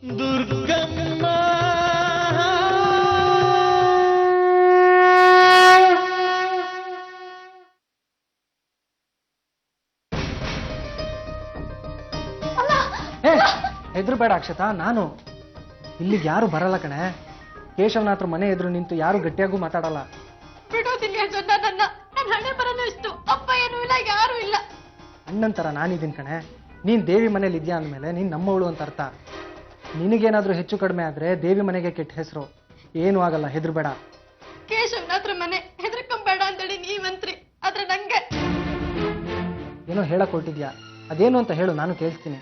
ದುರ್ಗಮ್ಮ ಹೆದ್ರು ಬೇಡ ಅಕ್ಷತಾ, ನಾನು ಇಲ್ಲಿಗೆ ಯಾರು ಬರಲ್ಲ ಕಣೆ. ಕೇಶವನ ಹತ್ರ ಮನೆ ಎದುರು ನಿಂತು ಯಾರು ಗಟ್ಟಿಯಾಗೂ ಮಾತಾಡಲ್ಲ. ಬಿಡೋದಿಲ್ಲ ನನ್ನ ಹಣೆ ಬರನು ಇಷ್ಟು. ಅಪ್ಪ ಏನೂ ಇಲ್ಲ, ಯಾರು ಇಲ್ಲ. ಅಣ್ಣನ್ ತರ ನಾನಿದ್ದೀನಿ ಕಣೆ. ನೀನ್ ದೇವಿ ಮನೇಲಿ ಇದ್ಯಾ ಅಂದ್ಮೇಲೆ ನೀನ್ ನಮ್ಮವಳು ಅಂತ ಅರ್ಥ. ನಿನಗೇನಾದ್ರೂ ಹೆಚ್ಚು ಕಡಿಮೆ ಆದ್ರೆ ದೇವಿ ಮನೆಗೆ ಕೆಟ್ಟ ಹೆಸರು. ಏನೂ ಆಗಲ್ಲ, ಹೆದ್ರು ಬೇಡ. ಕೇಶವನ ಹತ್ರ ಮನೆ ಹೆದರ್ಕೊಂಬೇಡ ಅಂತೇಳಿ ನೀವಂತ್ರಿ, ಆದ್ರೆ ನಂಗೆ ಏನೋ ಹೇಳಕ್ ಹೊರಟಿದ್ಯಾ, ಅದೇನು ಅಂತ ಹೇಳು, ನಾನು ಕೇಳಿಸ್ತೀನಿ.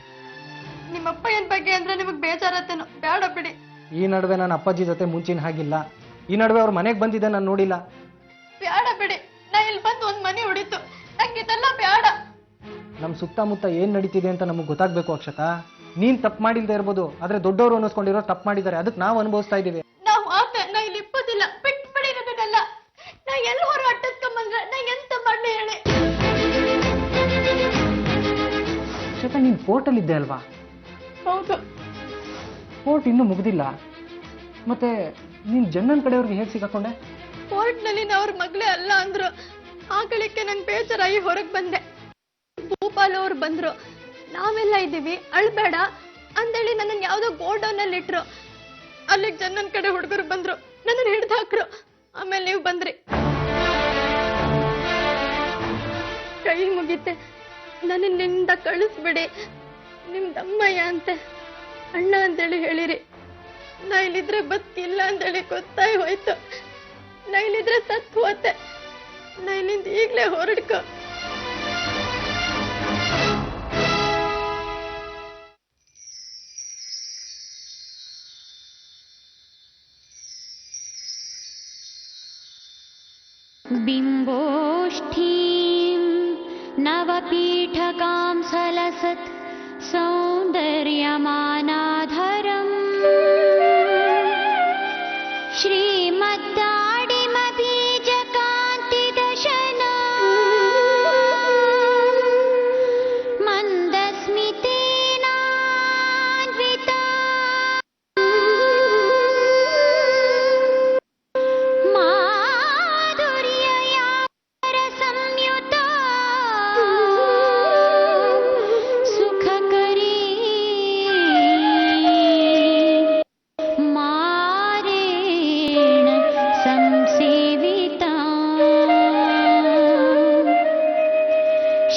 ನಿಮ್ಮಪ್ಪ ಏನ್ ಬಗ್ಗೆ ಅಂದ್ರೆ ನಿಮಗ್ ಬೇಜಾರತ್ತೇನೋ, ಬೇಡ ಬಿಡಿ. ಈ ನಡುವೆ ನಾನು ಅಪ್ಪಾಜಿ ಜೊತೆ ಮುಂಚಿನ ಹಾಗಿಲ್ಲ. ಈ ನಡುವೆ ಅವ್ರ ಮನೆಗೆ ಬಂದಿದ್ದೆ, ನಾನು ನೋಡಿಲ್ಲ. ಬೇಡ ಬಿಡಿ, ನಾ ಇಲ್ಲಿ ಬಂದು ಒಂದ್ ಮನೆ ಹೊಡಿತು, ನಂಗೆ ಇದೆಲ್ಲ ಬೇಡ. ನಮ್ ಸುತ್ತಮುತ್ತ ಏನ್ ನಡೀತಿದೆ ಅಂತ ನಮಗ್ ಗೊತ್ತಾಗ್ಬೇಕು ಅಕ್ಷತಾ. ನೀನ್ ತಪ್ಪು ಮಾಡಿಲ್ದೇ ಇರ್ಬೋದು, ಆದ್ರೆ ದೊಡ್ಡವರು ಅನ್ನಿಸ್ಕೊಂಡಿರೋ ತಪ್ಪು ಮಾಡಿದ್ದಾರೆ, ಅದಕ್ಕೆ ನಾವು ಅನುಭವಿಸ್ತಾ ಇದೀವಿ. ನಾವು ನಾ ಇಲ್ಲಿ ಇಪ್ಪದಿಲ್ಲ, ಬಿಟ್ಬಿಡಿ ನನ್ನೆಲ್ಲ. ನಾ ಎಲ್ಲಿ ಹೊರ ಅಟ್ಟಿಸ್ಕೊಂಬಂದ್ರೆ ನಾ ಎಂತ ಮಾಡ್ಲಿ ಹೇಳಿ. ಅಕ್ಷತಾ, ನೀನ್ ಕೋರ್ಟಲ್ಲಿ ಇದ್ದೆ ಅಲ್ವಾ? ಹೌದು. ಕೋರ್ಟ್ ಇನ್ನೂ ಮುಗ್ದಿಲ್ಲ, ಮತ್ತೆ ನೀನ್ ಜನ್ನನ್ ಕಡೆಯವ್ರಿಗೆ ಹೇಗೆ ಸಿಕ್ಕಾಕೊಂಡೆ? ಕೋರ್ಟ್ ನಲ್ಲಿ ನಾ ಅವ್ರ ಮಗಳೇ ಅಲ್ಲ ಅಂದ್ರು. ಆಗಳಿಕೆ ನಂಗೆ ಬೇಜಾರಾಗಿ ಹೊರಗ್ ಬಂದೆ. ಭೂಪಾಲ್ ಅವ್ರು ಬಂದ್ರು, ನಾವೆಲ್ಲ ಇದ್ದೀವಿ ಅಳ್ಬೇಡ ಅಂದೇಳಿ ನನ್ನನ್ನು ಯಾವ್ದೋ ಗೋಡೌನ್ ಅಲ್ಲಿ ಇಟ್ರು. ಅಲ್ಲಿಗೆ ಜನ್ನನ್ ಕಡೆ ಹುಡುಗರು ಬಂದ್ರು, ನನ್ನನ್ನು ಹಿಡ್ದು ಹಾಕ್ರು. ಆಮೇಲೆ ನೀವು ಬಂದ್ರಿ. ಕೈ ಮುಗಿತೆ, ನನ್ನ ನಿಂದ ಕಳಿಸ್ಬಿಡಿ, ನಿಮ್ದಮ್ಮಯ್ಯ ಅಂತೆ ಅಣ್ಣ ಅಂತೇಳಿ ಹೇಳಿರಿ. ನಾ ಇಲ್ಲಿದ್ರೆ ಬದುಕಿಲ್ಲ ಅಂತೇಳಿ ಗೊತ್ತಾಗಿ ಹೋಯ್ತು. ನಾ ಇಲ್ಲಿದ್ರೆ ಸತ್ತು ಹೋತೆ. ನಾ ಇಲ್ಲಿಂದ ಈಗ್ಲೇ ಹೊರಡ್ಕೊ. बिम्बोष्ठीं नवपीठकां सलसत् सौन्दर्यमानाधरम् श्रीमद्दाडिमबीजकान्तिदशना मन्दस्मितेनान्विता माधुर्यया परसंयुता सुखकरी मारेण संसेविता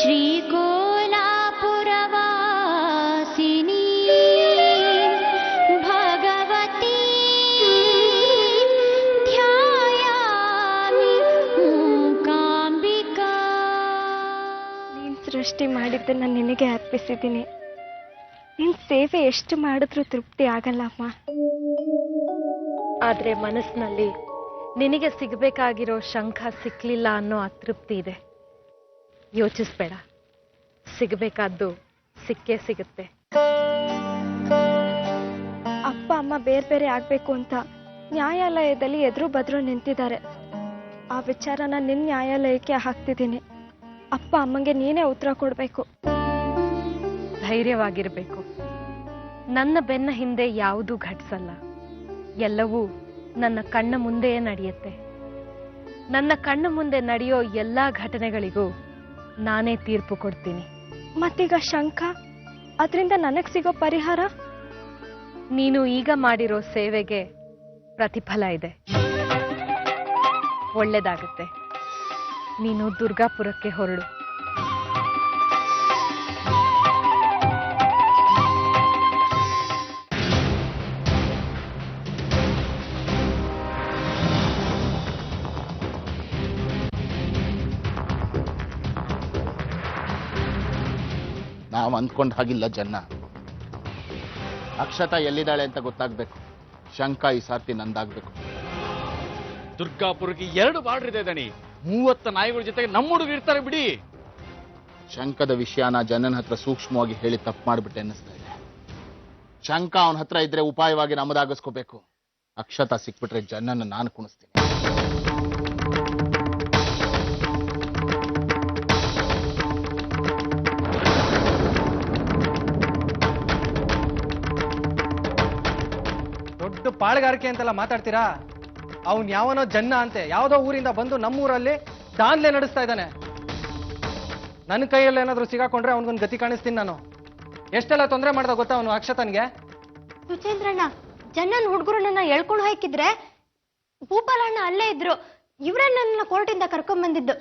श्रीकोल्हापुरवासिनी भगवती ध्यायामि ಮೂಕಾಂಬಿಕಾ. ನೀನ್ ಸೃಷ್ಟಿ ಮಾಡಿದ್ದೆ ನಾನು ನಿನಗೆ ಅರ್ಪಿಸಿದ್ದೀನಿ. ನಿನ್ ಸೇವೆ ಎಷ್ಟು ಮಾಡಿದ್ರೂ ತೃಪ್ತಿ ಆಗಲ್ಲ ಅಮ್ಮ. ಆದ್ರೆ ಮನಸ್ಸಿನಲ್ಲಿ ನಿನಗೆ ಸಿಗಬೇಕಾಗಿರೋ ಶಂಖ ಸಿಕ್ಲಿಲ್ಲ ಅನ್ನೋ ಅತೃಪ್ತಿ ಇದೆ. ಯೋಚಿಸ್ಬೇಡ, ಸಿಗಬೇಕಾದ್ದು ಸಿಕ್ಕೇ ಸಿಗುತ್ತೆ. ಅಪ್ಪ ಅಮ್ಮ ಬೇರೆ ಬೇರೆ ಆಗ್ಬೇಕು ಅಂತ ನ್ಯಾಯಾಲಯದಲ್ಲಿ ಎದುರು ಬದ್ರು ನಿಂತಿದ್ದಾರೆ. ಆ ವಿಚಾರನ ನಿನ್ ನ್ಯಾಯಾಲಯಕ್ಕೆ ಹಾಕ್ತಿದ್ದೀನಿ. ಅಪ್ಪ ಅಮ್ಮಂಗೆ ನೀನೇ ಉತ್ತರ ಕೊಡ್ಬೇಕು. ಧೈರ್ಯವಾಗಿರ್ಬೇಕು. ನನ್ನ ಬೆನ್ನ ಹಿಂದೆ ಯಾವುದೂ ಘಟಿಸಲ್ಲ. ಎಲ್ಲವೂ ನನ್ನ ಕಣ್ಣ ಮುಂದೆಯೇ ನಡೆಯುತ್ತೆ. ನನ್ನ ಕಣ್ಣ ಮುಂದೆ ನಡೆಯೋ ಎಲ್ಲಾ ಘಟನೆಗಳಿಗೂ ನಾನೇ ತೀರ್ಪು ಕೊಡ್ತೀನಿ. ಮತ್ತೀಗ ಶಂಖ, ಅದರಿಂದ ನನಗ್ ಸಿಗೋ ಪರಿಹಾರ? ನೀನು ಈಗ ಮಾಡಿರೋ ಸೇವೆಗೆ ಪ್ರತಿಫಲ ಇದೆ. ಒಳ್ಳೆದಾಗುತ್ತೆ. ನೀನು ದುರ್ಗಾಪುರಕ್ಕೆ ಹೊರಡು. ನಾವು ಅಂದ್ಕೊಂಡ ಹಾಗಿಲ್ಲ ಜನ್ನ. ಅಕ್ಷತಾ ಎಲ್ಲಿದ್ದಾಳೆ ಅಂತ ಗೊತ್ತಾಗ್ಬೇಕು. ಶಂಕ ಈ ಸಾರ್ತಿ ನಂದಾಗ್ಬೇಕು. ದುರ್ಗಾಪುರಕ್ಕೆ 2 ಬಾರ್ಡರ್ ಇದೆ ದಣಿ. 30 ನಾಯಿಗಳ ಜೊತೆಗೆ ನಮ್ಮ ಹುಡುಗರು ಇರ್ತಾರೆ ಬಿಡಿ. ಶಂಕದ ವಿಷಯನ ಜನನ ಹತ್ರ ಸೂಕ್ಷ್ಮವಾಗಿ ಹೇಳಿ ತಪ್ಪು ಮಾಡಿಬಿಟ್ಟೆ ಅನ್ನಿಸ್ತಾ ಇದೆ. ಶಂಕ ಅವನ ಹತ್ರ ಇದ್ರೆ ಉಪಾಯವಾಗಿ ನಮ್ಮದಾಗಿಸ್ಕೋಬೇಕು. ಅಕ್ಷತಾ ಸಿಕ್ಬಿಟ್ರೆ ಜನನ ನಾನು ಕುಣಿಸ್ತೀನಿ. ದೊಡ್ಡ ಪಾಳ್ಗಾರಿಕೆ ಅಂತೆಲ್ಲ ಮಾತಾಡ್ತೀರಾ? ಅವನ್ ಯಾವನೋ ಜನ್ನ ಅಂತೆ ಯಾವುದೋ ಊರಿಂದ ಬಂದು ನಮ್ಮೂರಲ್ಲಿ ದಾಂದ್ಲೆ ನಡೆಸ್ತಾ ಇದ್ದಾನೆ. ನನ್ನ ಕೈಯಲ್ಲಿ ಏನಾದ್ರು ಸಿಗಾಕೊಂಡ್ರೆ ಅವನಿಗೊಂದು ಗತಿ ಕಾಣಿಸ್ತೀನಿ ನಾನು. ಎಷ್ಟೆಲ್ಲ ತೊಂದರೆ ಮಾಡ್ದ ಗೊತ್ತಾ ಅವನು ಅಕ್ಷತನ್ಗೆ? ಸುಚೇಂದ್ರಣ್ಣ, ಜನ್ನನ್ ಹುಡುಗರು ನನ್ನ ಎಳ್ಕೊಂಡು ಹಾಕಿದ್ರೆ ಭೂಪಾಲಣ್ಣ ಅಲ್ಲೇ ಇದ್ರು. ಇವರೇ ನನ್ನ ಕೋರ್ಟಿಂದ ಕರ್ಕೊಂಡ್ ಬಂದಿದ್ದು.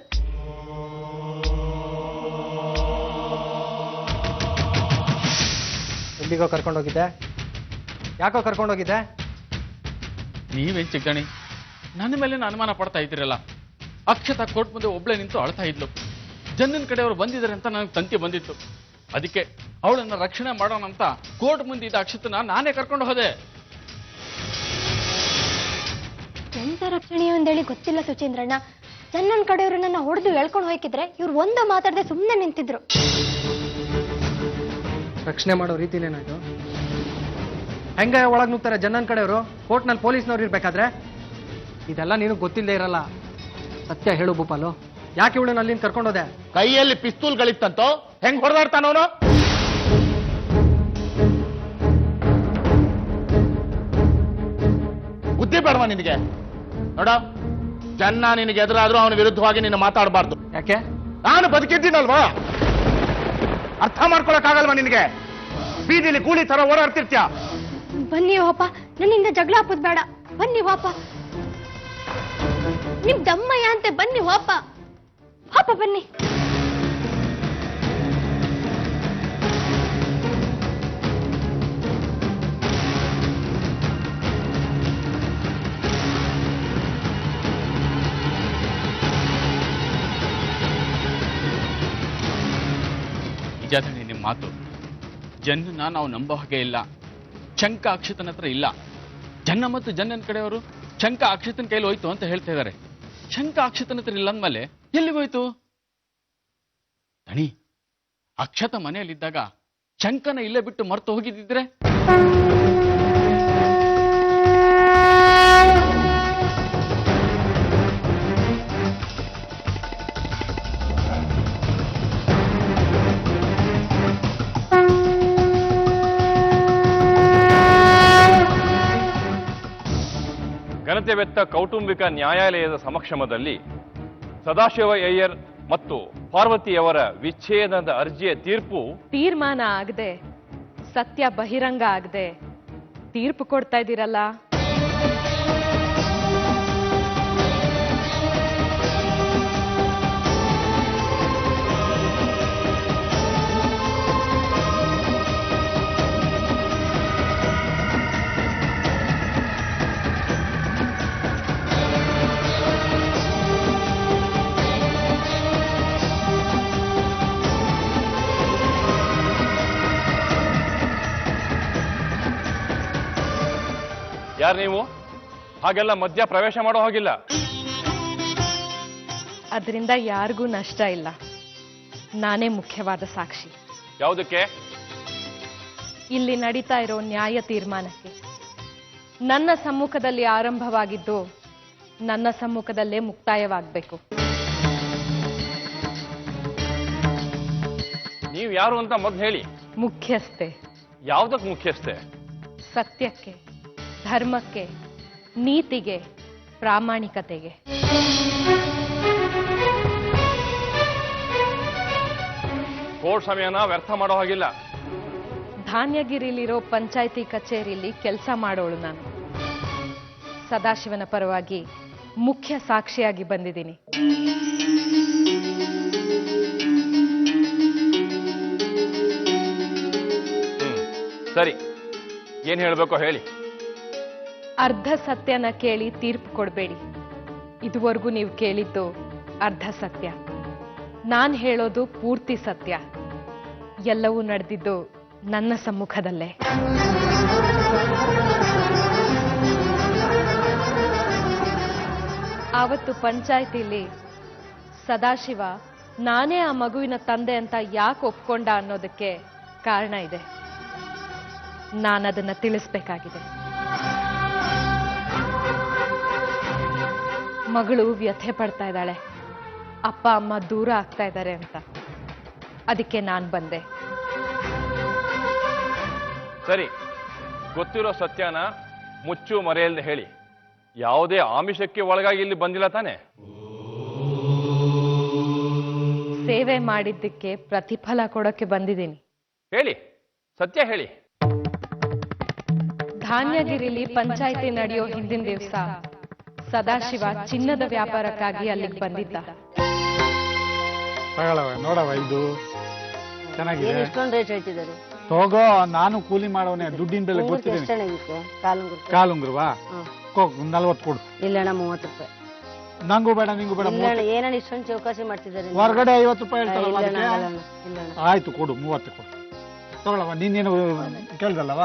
ಎಲ್ಲಿಗೋ ಕರ್ಕೊಂಡೋಗಿದ್ದೆ? ಯಾಕೋ ಕರ್ಕೊಂಡೋಗಿದ್ದೆ? ನೀವೇನ್ ಚಿಕ್ಕಣಿ ನನ್ನ ಮೇಲೆ ಅನುಮಾನ ಪಡ್ತಾ ಇದ್ದೀರಲ್ಲ. ಅಕ್ಷತಾ ಕೋರ್ಟ್ ಮುಂದೆ ಒಬ್ಳೆ ನಿಂತು ಅಳ್ತಾ ಇದ್ಲು. ಜನ್ನನ್ ಕಡೆಯವರು ಬಂದಿದ್ದಾರೆ ಅಂತ ನನಗೆ ತಂತಿ ಬಂದಿತ್ತು. ಅದಕ್ಕೆ ಅವಳನ್ನ ರಕ್ಷಣೆ ಮಾಡೋಣ ಅಂತ ಕೋರ್ಟ್ ಮುಂದೆ ಇದ್ದ ಅಕ್ಷತನ ನಾನೇ ಕರ್ಕೊಂಡು ಹೋದೆ. ಎಂತ ರಕ್ಷಣೆ ಅಂದೇಳಿ ಗೊತ್ತಿಲ್ಲ ಸುಚೇಂದ್ರಣ್ಣ. ಜನ್ನನ್ ಕಡೆಯವರು ನನ್ನ ಹೊಡೆದು ಎಳ್ಕೊಂಡು ಹೋಗಿದ್ರೆ ಇವ್ರು ಒಂದು ಮಾತಾಡದೆ ಸುಮ್ಮನೆ ನಿಂತಿದ್ರು. ರಕ್ಷಣೆ ಮಾಡೋ ರೀತಿನೇನಾಯ್ತು? ಹೆಂಗ ಒಳಗ್ ನುಗ್ತಾರೆ ಜನ್ನನ್ ಕಡೆಯವರು? ಕೋರ್ಟ್ನಲ್ಲಿ ಪೊಲೀಸ್ನವ್ರು ಇರ್ಬೇಕಾದ್ರೆ ಇದೆಲ್ಲ ನೀನು ಗೊತ್ತಿಲ್ಲದೆ ಇರಲ್ಲ. ಸತ್ಯ ಹೇಳು ಭೂಪಾಲು, ಯಾಕೆ ಇವಳನ್ನ ಅಲ್ಲಿಂದ ಕರ್ಕೊಂಡೋದೆ? ಕೈಯಲ್ಲಿ ಪಿಸ್ತೂಲ್ಗಳಿತ್ತಂತೋ ಹೆಂಗ್ ಹೊಡೆದಾಡ್ತಾನವನು? ಬುದ್ಧಿ ಬೇಡವಾ ನಿನಗೆ? ನೋಡ, ಜನ್ನ ನಿನಗೆ ಎದುರಾದ್ರೂ ಅವನ ವಿರುದ್ಧವಾಗಿ ನೀನು ಮಾತಾಡಬಾರ್ದು. ಯಾಕೆ? ನಾನು ಬದುಕಿದ್ದೀನಲ್ವಾ? ಅರ್ಥ ಮಾಡ್ಕೊಳಕ್ಕಾಗಲ್ವಾ ನಿನಗೆ? ಬೀದಿಲಿ ಕೂಲಿ ತರ ಓಡಾಡ್ತಿರ್ತೀಯ. ಬನ್ನಿ ಹೋಪ, ನನ್ನಿಂದ ಜಗಳ ಹಾಕೋದ್ ಬೇಡ. ಬನ್ನಿ ಹೋಪ, ನಿಮ್ ದಮ್ಮಯ್ಯ ಅಂತೆ. ಬನ್ನಿ ಹೋಪ, ಹೋಪ ಬನ್ನಿ. ನಿಜಾದನೆ ನಿಮ್ಮ ಮಾತು. ಜನ್ನ ನಾವು ನಂಬೋ ಹಾಗೆ ಇಲ್ಲ. ಶಂಕ ಅಕ್ಷತನ ಹತ್ರ ಇಲ್ಲ. ಜನ್ನ ಮತ್ತು ಜನ್ನನ್ ಕಡೆಯವರು ಶಂಕ ಅಕ್ಷತನ ಕೈಲಿ ಹೋಯ್ತು ಅಂತ ಹೇಳ್ತಾ ಇದ್ದಾರೆ. ಶಂಕ ಅಕ್ಷತನ ಹತ್ರ ಇಲ್ಲ ಅಂದ್ಮೇಲೆ ಎಲ್ಲಿಗೋಯ್ತು? ದಣಿ, ಅಕ್ಷತ ಮನೆಯಲ್ಲಿದ್ದಾಗ ಶಂಕನ ಇಲ್ಲೇ ಬಿಟ್ಟು ಮರ್ತು ಹೋಗಿದ್ದಿದ್ರೆ? ಘನತೆವೆತ್ತ ಕೌಟುಂಬಿಕ ನ್ಯಾಯಾಲಯದ ಸಮಕ್ಷಮದಲ್ಲಿ ಸದಾಶಿವ ಅಯ್ಯರ್ ಮತ್ತು ಪಾರ್ವತಿಯವರ ವಿಚ್ಛೇದನದ ಅರ್ಜಿಯ ತೀರ್ಪು ತೀರ್ಮಾನ ಆಗದೆ, ಸತ್ಯ ಬಹಿರಂಗ ಆಗದೆ ತೀರ್ಪು ಕೊಡ್ತಾ ಇದ್ದೀರಲ್ಲ. ಯಾರು ನೀವು? ಹಾಗೆಲ್ಲ ಮಧ್ಯ ಪ್ರವೇಶ ಮಾಡೋ ಹಾಗಿಲ್ಲ. ಅದರಿಂದ ಯಾರಿಗೂ ನಷ್ಟ ಇಲ್ಲ. ನಾನೇ ಮುಖ್ಯವಾದ ಸಾಕ್ಷಿ. ಯಾವುದಕ್ಕೆ? ಇಲ್ಲಿ ನಡೀತಾ ಇರೋ ನ್ಯಾಯ ತೀರ್ಮಾನಕ್ಕೆ. ನನ್ನ ಸಮ್ಮುಖದಲ್ಲಿ ಆರಂಭವಾಗಿದ್ದು ನನ್ನ ಸಮ್ಮುಖದಲ್ಲೇ ಮುಕ್ತಾಯವಾಗಬೇಕು. ನೀವು ಯಾರು ಅಂತ ಮೊದಲು ಹೇಳಿ. ಮುಖ್ಯಸ್ಥೆ. ಯಾವುದಕ್ಕೆ ಮುಖ್ಯಸ್ಥೆ? ಸತ್ಯಕ್ಕೆ, ಧರ್ಮಕ್ಕೆ, ನೀತಿಗೆ, ಪ್ರಾಮಾಣಿಕತೆಗೆ. ಕೋರ್ಟ್ ಸಮಯನ ವ್ಯರ್ಥ ಮಾಡೋ ಹಾಗಿಲ್ಲ. ಧಾನ್ಯಗಿರಿಲಿರೋ ಪಂಚಾಯಿತಿ ಕಚೇರಿಯಲ್ಲಿ ಕೆಲಸ ಮಾಡೋಳು ನಾನು. ಸದಾಶಿವನ ಪರವಾಗಿ ಮುಖ್ಯ ಸಾಕ್ಷಿಯಾಗಿ ಬಂದಿದ್ದೀನಿ. ಸರಿ, ಏನ್ ಹೇಳ್ಬೇಕೋ ಹೇಳಿ. ಅರ್ಧ ಸತ್ಯನ ಕೇಳಿ ತೀರ್ಪು ಕೊಡಬೇಡಿ. ಇದುವರೆಗೂ ನೀವು ಕೇಳಿದ್ದು ಅರ್ಧ ಸತ್ಯ. ನಾನು ಹೇಳೋದು ಪೂರ್ತಿ ಸತ್ಯ. ಎಲ್ಲವೂ ನಡೆದಿದ್ದು ನನ್ನ ಸಮ್ಮುಖದಲ್ಲೇ. ಆವತ್ತು ಪಂಚಾಯಿತಿಲಿ ಸದಾಶಿವ ನಾನೇ ಆ ಮಗುವಿನ ತಂದೆ ಅಂತ ಯಾಕೆ ಒಪ್ಕೊಂಡ ಅನ್ನೋದಕ್ಕೆ ಕಾರಣ ಇದೆ. ನಾನದನ್ನ ತಿಳಿಸ್ಬೇಕಾಗಿದೆ. ಮಗಳು ವ್ಯಥೆ ಪಡ್ತಾ ಇದ್ದಾಳೆ, ಅಪ್ಪ ಅಮ್ಮ ದೂರ ಆಗ್ತಾ ಇದ್ದಾರೆ ಅಂತ. ಅದಕ್ಕೆ ನಾನು ಬಂದೆ. ಸರಿ, ಗೊತ್ತಿರೋ ಸತ್ಯನ ಮುಚ್ಚು ಮರೆಯಲ್ದೆ ಹೇಳಿ. ಯಾವುದೇ ಆಮಿಷಕ್ಕೆ ಒಳಗಾಗಿ ಇಲ್ಲಿ ಬಂದಿಲ್ಲ ತಾನೆ? ಸೇವೆ ಮಾಡಿದ್ದಕ್ಕೆ ಪ್ರತಿಫಲ ಕೊಡೋಕೆ ಬಂದಿದ್ದೀನಿ. ಹೇಳಿ, ಸತ್ಯ ಹೇಳಿ. ಧಾನ್ಯಗಿರಿಲಿ ಪಂಚಾಯಿತಿ ನಡೆಯೋ ಹಿಂದಿನ ದಿವಸ ಸದಾಶಿವ ಚಿನ್ನದ ವ್ಯಾಪಾರಕ್ಕಾಗಿ ಅಲ್ಲಿಗೆ ಬಂದಿದ್ದ. ತಗೊಳವ ನೋಡವ, ಇದು ಚೆನ್ನಾಗಿದೆ. ಎಷ್ಟೊಂದು ರೇಟ್ ಹೇಳ್ತಿದ್ದಾರೆ. ತಗೋ, ನಾನು ಕೂಲಿ ಮಾಡೋನೆ, ದುಡ್ಡಿನ ಬೆಲೆ ಗೊತ್ತಿದ್ದೀನಿ. ಕಾಲುಂಗ್ರವಾ 40 ಕೊಡು. ಇಲ್ಲಣ್ಣ 30 ರೂಪಾಯಿ. ನಂಗೂ ಬೇಡ ನಿಂಗೂ ಬೇಡ. ಏನಣ್ಣ ಇಷ್ಟೊಂದು ಚೌಕಾಸಿ ಮಾಡ್ತಿದ್ದಾರೆ? ಹೊರಗಡೆ 50 ರೂಪಾಯಿ ಹೇಳ್ತಾರಲ್ಲ ಅದಕ್ಕೆ. ಆಯ್ತು ಕೊಡು, 30 ಕೊಡು. ತಗೊಳವ, ನೀನೇನು ಕೇಳ್ದಲ್ಲವ?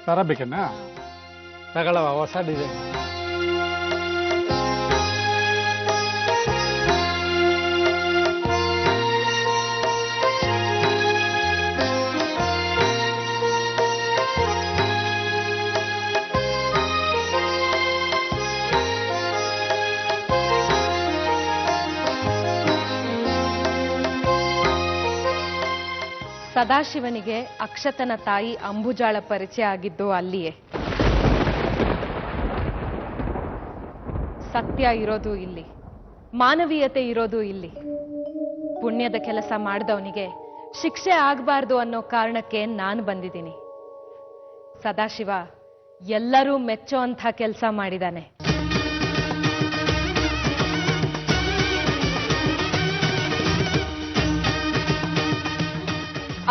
ಸರ ಬೇಕನ್ನ? ತಗೊಳವ, ಹೊಸ ಡಿಸೈನ್. ಸದಾಶಿವನಿಗೆ ಅಕ್ಷತನ ತಾಯಿ ಅಂಬುಜಾಳ ಪರಿಚಯ ಆಗಿದ್ದು ಅಲ್ಲಿಯೇ. ಸತ್ಯ ಇರೋದು ಇಲ್ಲಿ, ಮಾನವೀಯತೆ ಇರೋದು ಇಲ್ಲಿ. ಪುಣ್ಯದ ಕೆಲಸ ಮಾಡಿದವನಿಗೆ ಶಿಕ್ಷೆ ಆಗಬಾರ್ದು ಅನ್ನೋ ಕಾರಣಕ್ಕೆ ನಾನು ಬಂದಿದ್ದೀನಿ. ಸದಾಶಿವ ಎಲ್ಲರೂ ಮೆಚ್ಚೋ ಅಂಥ ಕೆಲಸ ಮಾಡಿದಾನೆ.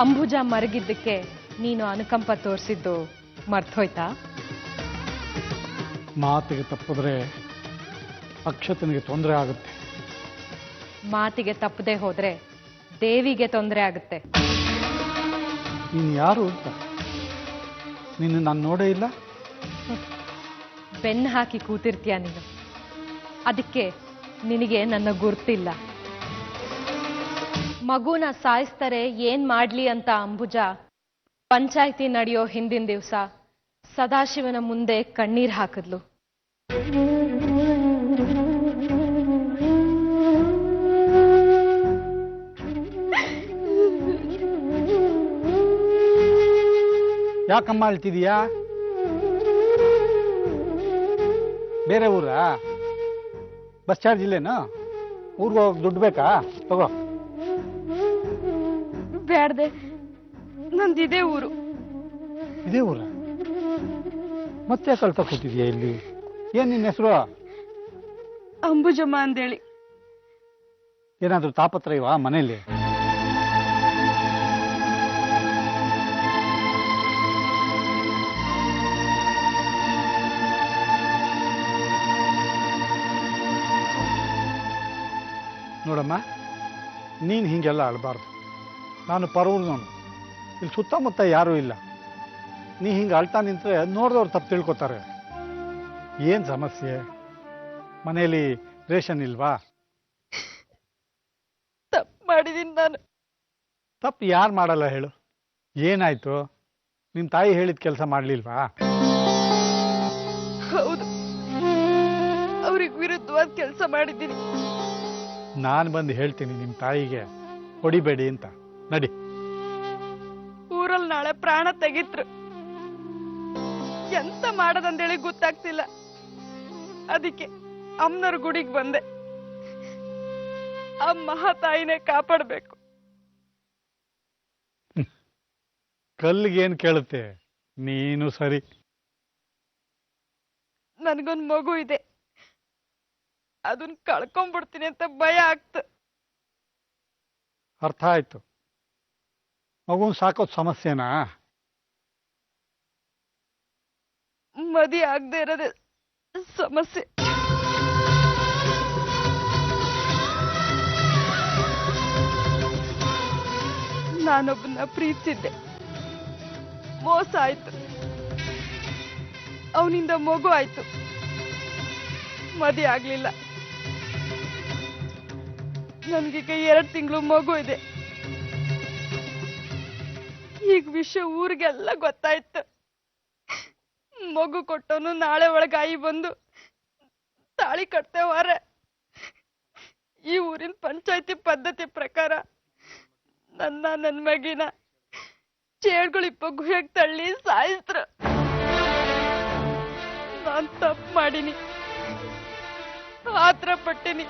ಅಂಬುಜ ಮರಗಿದ್ದಕ್ಕೆ ನೀನು ಅನುಕಂಪ ತೋರಿಸಿದ್ದು ಮರ್ತೋಯ್ತಾ? ಮಾತಿಗೆ ತಪ್ಪಿದ್ರೆ ಅಕ್ಷತನಿಗೆ ತೊಂದರೆ ಆಗುತ್ತೆ. ಮಾತಿಗೆ ತಪ್ಪದೆ ಹೋದ್ರೆ ದೇವಿಗೆ ತೊಂದರೆ ಆಗುತ್ತೆ. ನೀನು ಯಾರು ಅಂತ ನಿನ್ನ ನಾನು ನೋಡೇ ಇಲ್ಲ. ಬೆನ್ನು ಹಾಕಿ ಕೂತಿರ್ತೀಯ ನೀನು, ಅದಕ್ಕೆ ನಿನಗೆ ನನ್ನ ಗುರ್ತಿಲ್ಲ. ಮಗುನ ಸಾಯಿಸ್ತಾರೆ ಏನ್ ಮಾಡ್ಲಿ ಅಂತ ಅಂಬುಜ ಪಂಚಾಯಿತಿ ನಡೆಯೋ ಹಿಂದಿನ ದಿವಸ ಸದಾಶಿವನ ಮುಂದೆ ಕಣ್ಣೀರ್ ಹಾಕಿದ್ಲು. ಯಾಕಮ್ಮ ಅಳ್ತಿದೀಯಾ? ಬೇರೆ ಊರಾ? ಬಸ್ ಚಾರ್ಜ್ ಇಲ್ಲೇನು? ಊರ್ಗೆ ಹೋಗಿ ದುಡ್ಡು ಬೇಕಾ? ತಗೋ. ಬ್ಯಾಡ್ದೆ, ನಂದು ಇದೇ ಊರು. ಇದೇ ಊರ? ಮತ್ತೆ ಕಳ್ತ ಕೂತಿದ್ಯಾ ಇಲ್ಲಿ? ಏನ್ ನಿನ್ನ ಹೆಸರು? ಅಂಬುಜಮ್ಮ ಅಂದೇಳಿ. ಏನಾದ್ರೂ ತಾಪತ್ರಯವಾ ಮನೇಲಿ? ನೋಡಮ್ಮ, ನೀನು ಹೀಗೆಲ್ಲ ಅಳಬಾರ್ದು. ನಾನು ಪರೂರ್ನವನು, ಇಲ್ಲಿ ಸುತ್ತಮುತ್ತ ಯಾರೂ ಇಲ್ಲ. ನೀ ಹಿಂಗೆ ಅಳ್ತಾ ನಿಂತ್ರೆ ನೋಡಿದವ್ರು ತಪ್ಪು ತಿಳ್ಕೊತಾರೆ. ಏನು ಸಮಸ್ಯೆ? ಮನೆಯಲ್ಲಿ ರೇಷನ್ ಇಲ್ವಾ? ತಪ್ಪು ಮಾಡಿದೀನಿ ನಾನು. ತಪ್ಪು ಯಾರು ಮಾಡಲ್ಲ ಹೇಳು? ಏನಾಯ್ತು? ನಿಮ್ಮ ತಾಯಿ ಹೇಳಿದ ಕೆಲಸ ಮಾಡಲಿಲ್ವಾ? ಹೌದು, ಅವ್ರಿಗೆ ವಿರುದ್ಧವಾದ ಕೆಲಸ ಮಾಡಿದ್ದೀನಿ. ನಾನು ಬಂದು ಹೇಳ್ತೀನಿ ನಿಮ್ಮ ತಾಯಿಗೆ ಹೊಡಿಬೇಡಿ ಅಂತ. ನಡಿ. ಊರಲ್ಲಿ ನಾಳೆ ಪ್ರಾಣ ತೆಗಿತ್ರು. ಎಂತ ಮಾಡದಂದೇಳಿ ಗೊತ್ತಾಗ್ತಿಲ್ಲ. ಅದಕ್ಕೆ ಅಮ್ಮನವ್ರ ಗುಡಿಗೆ ಬಂದೆ. ಆ ಮಹಾತಾಯಿನೇ ಕಾಪಾಡಬೇಕು. ಕಲ್ಲಿಗೇನು ಕೇಳುತ್ತೆ? ನೀನು ಸರಿ. ನನ್ಗೊಂದು ಮಗು ಇದೆ, ಅದನ್ನ ಕಳ್ಕೊಂಡ್ಬಿಡ್ತೀನಿ ಅಂತ ಭಯ ಆಗ್ತ. ಅರ್ಥ ಆಯ್ತು. ಮಗುನ್ ಸಾಕೋದ್ ಸಮಸ್ಯೆನಾ? ಮದಿ ಆಗದೆ ಇರೋದೇ ಸಮಸ್ಯೆ. ನಾನೊಬ್ಬನ ಪ್ರೀತಿಸಿದ್ದೆ, ಮೋಸ ಆಯ್ತು. ಅವನಿಂದ ಮಗು ಆಯ್ತು, ಮದಿ ಆಗ್ಲಿಲ್ಲ. ನನ್ಗೀಗ 2 ತಿಂಗಳು ಮಗು ಇದೆ. ಈಗ ವಿಷಯ ಊರಿಗೆಲ್ಲ ಗೊತ್ತಾಯ್ತು. ಮಗು ಕೊಟ್ಟವನು ನಾಳೆ ಒಳಗಾಯಿ ಬಂದು ತಾಳಿ ಕಟ್ತೇವಾರೆ. ಈ ಊರಿನ ಪಂಚಾಯತಿ ಪದ್ಧತಿ ಪ್ರಕಾರ ನನ್ನ ಮಗಿನ ಚೇಳ್ಗಳಿಪ್ಪ ಗುಹೆಗೆ ತಳ್ಳಿ ಸಾಯಿಸ್ರು. ತಪ್ಪು ಮಾಡಿನಿ, ಆತರ ಪಟ್ಟಿನಿ.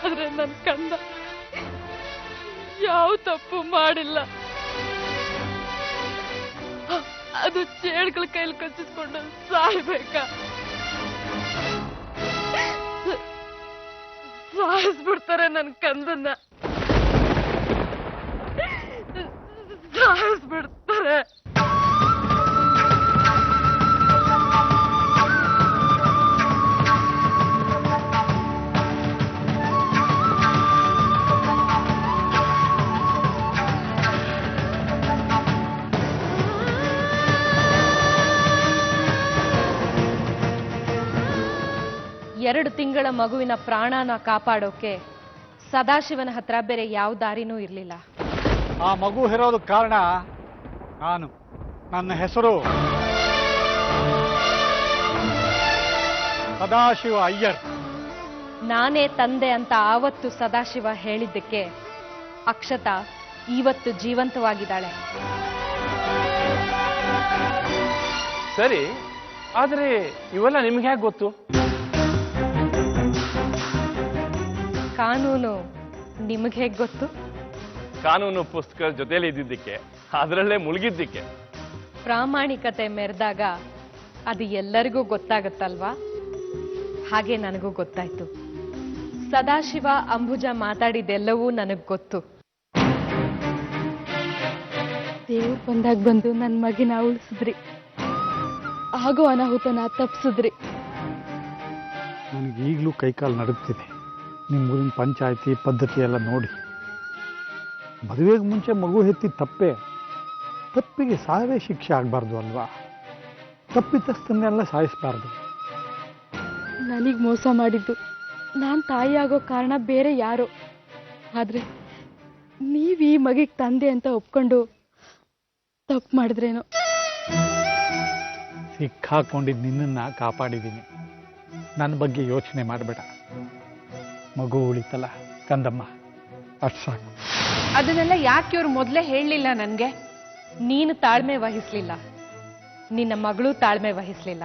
ಆದ್ರೆ ನನ್ ಕಂದ ಯಾವ ತಪ್ಪು ಮಾಡಿಲ್ಲ. ಅದು ಚೇಳ್ಗಳ ಕೈಲಿ ಕಚ್ಚಿಸ್ಕೊಂಡು ಸಾಯ್ಬೇಕಾ? ಸಾಯಿಸ್ಬಿಡ್ತಾರೆ ನನ್ ಕಂದನ್ನ, ಸಾಯಿಸ್ಬಿಡ್ತಾರೆ. ಎರಡು ತಿಂಗಳ ಮಗುವಿನ ಪ್ರಾಣನ ಕಾಪಾಡೋಕೆ ಸದಾಶಿವನ ಹತ್ರ ಬೇರೆ ಯಾವ ದಾರಿನೂ ಇರಲಿಲ್ಲ. ಆ ಮಗು ಹೆರೋದಕ್ಕೆ ಕಾರಣ ನಾನು. ನನ್ನ ಹೆಸರು ಸದಾಶಿವ ಅಯ್ಯರ್. ನಾನೇ ತಂದೆ ಅಂತ ಆವತ್ತು ಸದಾಶಿವ ಹೇಳಿದ್ದಕ್ಕೆ ಅಕ್ಷತಾ ಇವತ್ತು ಜೀವಂತವಾಗಿದ್ದಾಳೆ. ಸರಿ, ಆದ್ರೆ ಇವೆಲ್ಲ ನಿಮ್ಗೆ ಹೇಗೆ ಗೊತ್ತು? ಕಾನೂನು ನಿಮಗೆ ಹೇಗೆ ಗೊತ್ತು? ಕಾನೂನು ಪುಸ್ತಕ ಜೊತೆಲಿ ಇದ್ದಿದ್ದಕ್ಕೆ, ಅದರಲ್ಲೇ ಮುಳುಗಿದ್ದಕ್ಕೆ. ಪ್ರಾಮಾಣಿಕತೆ ಮೆರೆದಾಗ ಅದು ಎಲ್ಲರಿಗೂ ಗೊತ್ತಾಗತ್ತಲ್ವಾ? ಹಾಗೆ ನನಗೂ ಗೊತ್ತಾಯ್ತು. ಸದಾಶಿವ ಅಂಬುಜ ಮಾತಾಡಿದೆಲ್ಲವೂ ನನಗೆ ಗೊತ್ತು. ದೇವ್ರು ಬಂದಾಗ ಬಂದು ನನ್ನ ಮಗಿನ ಉಳಿಸಿದ್ರಿ, ಆಗೋ ಅನಾಹುತನ ತಪ್ಪಿಸಿದ್ರಿ. ನನಗೆ ಈಗಲೂ ಕೈಕಾಲು ನಡುಗ್ತಿದೆ ನಿಮ್ಮೂರಿನ ಪಂಚಾಯತಿ ಪದ್ಧತಿ ಎಲ್ಲ ನೋಡಿ. ಮದುವೆಗೆ ಮುಂಚೆ ಮಗು ಹೆತ್ತಿ ತಪ್ಪೆ, ತಪ್ಪಿಗೆ ಸಾವೇ ಶಿಕ್ಷೆ ಆಗಬಾರ್ದು ಅಲ್ವಾ? ತಪ್ಪಿತಸ್ಥನ್ನೆಲ್ಲ ಸಾಯಿಸಬಾರ್ದು. ನನಗೆ ಮೋಸ ಮಾಡಿದ್ದು ನಾನು ತಾಯಿ ಆಗೋ ಕಾರಣ ಬೇರೆ ಯಾರೋ. ಆದ್ರೆ ನೀವು ಈ ಮಗಿಗೆ ತಂದೆ ಅಂತ ಒಪ್ಕೊಂಡು ತಪ್ಪು ಮಾಡಿದ್ರೇನೋ. ಸಿಕ್ಕಾಕೊಂಡಿದ್ದು ನಿನ್ನನ್ನು ಕಾಪಾಡಿದ್ದೀನಿ. ನನ್ನ ಬಗ್ಗೆ ಯೋಚನೆ ಮಾಡಬೇಡ. ಮಗು ಉಳಿತಲ್ಲ ಕಂದಮ್ಮ, ಅಷ್ಟು ಸಾಕು. ಅದನ್ನೆಲ್ಲ ಯಾಕೆ ಇವ್ರು ಮೊದಲೇ ಹೇಳಲಿಲ್ಲ ನನಗೆ? ನೀನು ತಾಳ್ಮೆ ವಹಿಸ್ಲಿಲ್ಲ, ನಿನ್ನ ಮಗಳು ತಾಳ್ಮೆ ವಹಿಸ್ಲಿಲ್ಲ.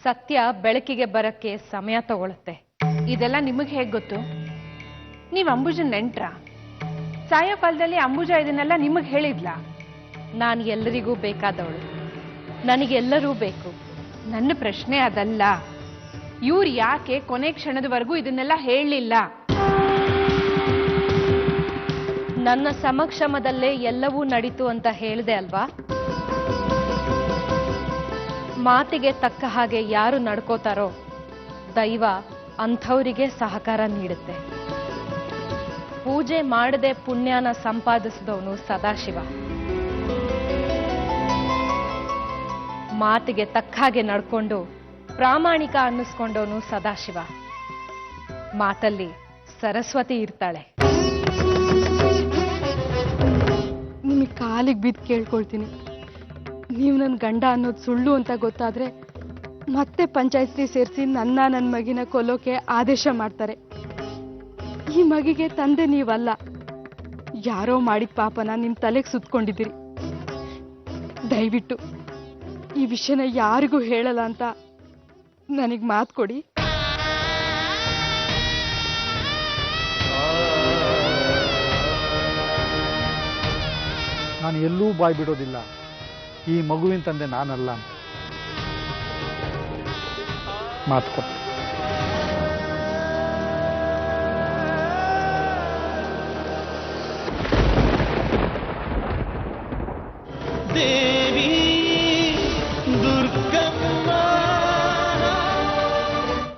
ಸತ್ಯ ಬೆಳಕಿಗೆ ಬರಕ್ಕೆ ಸಮಯ ತಗೊಳುತ್ತೆ. ಇದೆಲ್ಲ ನಿಮಗೆ ಹೇಗೆ ಗೊತ್ತು? ನೀವು ಅಂಬುಜನ್ ನೆಂಟ್ರ? ಸಾಯೋ ಕಾಲದಲ್ಲಿ ಅಂಬುಜ ಇದನ್ನೆಲ್ಲ ನಿಮಗೆ ಹೇಳಿದ್ಲಾ? ನಾನು ಎಲ್ಲರಿಗೂ ಬೇಕಾದವಳು, ನನಗೆಲ್ಲರೂ ಬೇಕು. ನನ್ನ ಪ್ರಶ್ನೆ ಅದಲ್ಲ. ಇವ್ರು ಯಾಕೆ ಕೊನೆ ಕ್ಷಣದವರೆಗೂ ಇದನ್ನೆಲ್ಲ ಹೇಳಲಿಲ್ಲ? ನನ್ನ ಸಮಕ್ಷಮದಲ್ಲೇ ಎಲ್ಲವೂ ನಡೀತು ಅಂತ ಹೇಳಿದೆ ಅಲ್ವಾ? ಮಾತಿಗೆ ತಕ್ಕ ಹಾಗೆ ಯಾರು ನಡ್ಕೋತಾರೋ ದೈವ ಅಂಥವರಿಗೆ ಸಹಕಾರ ನೀಡುತ್ತೆ. ಪೂಜೆ ಮಾಡದೆ ಪುಣ್ಯನ ಸಂಪಾದಿಸಿದವನು ಸದಾಶಿವ. ಮಾತಿಗೆ ತಕ್ಕ ಹಾಗೆ ನಡ್ಕೊಂಡು ಪ್ರಾಮಾಣಿಕ ಅನ್ನಿಸ್ಕೊಂಡವನು ಸದಾಶಿವ. ಮಾತಲ್ಲಿ ಸರಸ್ವತಿ ಇರ್ತಾಳೆ. ನಿಮಗೆ ಕಾಲಿಗೆ ಬಿದ್ದು ಕೇಳ್ಕೊಳ್ತೀನಿ, ನೀವು ನನ್ನ ಗಂಡ ಅನ್ನೋದು ಸುಳ್ಳು ಅಂತ ಗೊತ್ತಾದ್ರೆ ಮತ್ತೆ ಪಂಚಾಯತಿ ಸೇರಿಸಿ ನನ್ನ ಮಗಿನ ಕೊಲ್ಲೋಕೆ ಆದೇಶ ಮಾಡ್ತಾರೆ. ಈ ಮಗಿಗೆ ತಂದೆ ನೀವಲ್ಲ, ಯಾರೋ ಮಾಡಿದ ಪಾಪನ ನಿಮ್ಮ ತಲೆಗೆ ಸುತ್ಕೊಂಡಿದ್ದೀರಿ. ದಯವಿಟ್ಟು ಈ ವಿಷಯನ ಯಾರಿಗೂ ಹೇಳಲ್ಲ ಅಂತ ನನಗೆ ಮಾತು ಕೊಡಿ. ನಾನು ಎಲ್ಲೂ ಬಾಯ್ ಬಿಡೋದಿಲ್ಲ. ಈ ಮಗುವಿನ ತಂದೆ ನಾನಲ್ಲ ಅಂತ ಮಾತು ಕೊಟ್ಟೆ.